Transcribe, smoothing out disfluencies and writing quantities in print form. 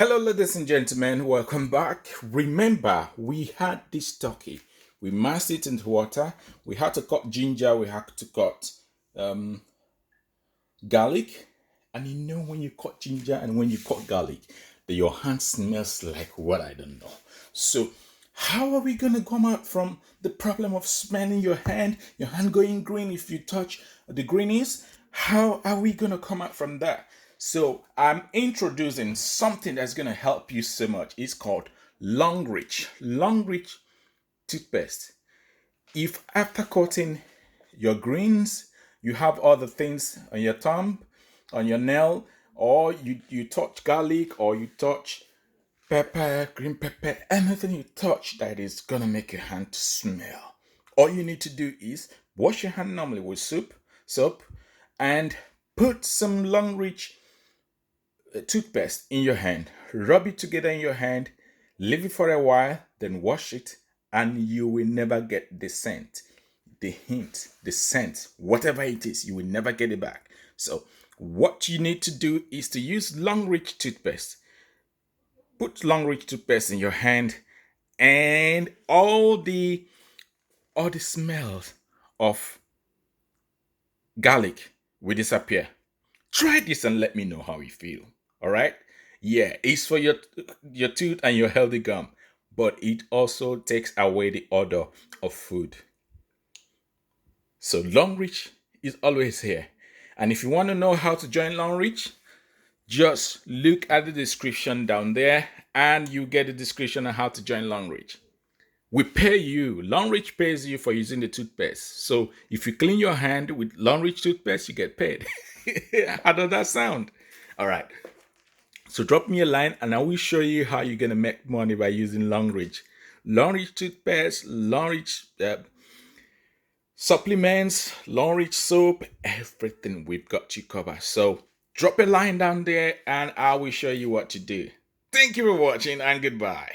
Hello, ladies and gentlemen, welcome back. Remember, we had this turkey. We massed it into water. We had to cut ginger, we had to cut um, garlic. And you know, when you cut ginger and when you cut garlic, that your hand smells like what I don't know. So, how are we going to come out from the problem of smelling your hand going green if you touch the greenies? How are we going to come out from that? So, I'm introducing something that's going to help you so much. It's called Longrich. Longrich toothpaste. If after cutting your greens, you have other things on your thumb, on your nail, or you touch garlic or you touch pepper, green pepper, anything you touch that is gonna make your hand smell. All you need to do is wash your hand normally with soap, and put some long reach toothpaste in your hand. Rub it together in your hand, leave it for a while, then wash it, and you will never get the scent, the hint, the scent, whatever it is, you will never get it back. So, what you need to do is to use long reach toothpaste. Put long reach toothpaste in your hand, and all the smells of garlic will disappear. Try this and let me know how you feel. All right? Yeah, it's for your tooth and your healthy gum, but it also takes away the odor of food. So Longreach is always here. And if you want to know how to join Longreach, just look at the description down there and you get the description on how to join Longreach. We pay you. Longreach pays you for using the toothpaste. So if you clean your hand with Longreach toothpaste, you get paid. How does that sound? All right. So drop me a line and I will show you how you're gonna make money by using Longreach. Longreach toothpaste, Longreach supplements, Longreach soap, everything we've got you covered. So drop a line down there and I will show you what to do. Thank you for watching and goodbye.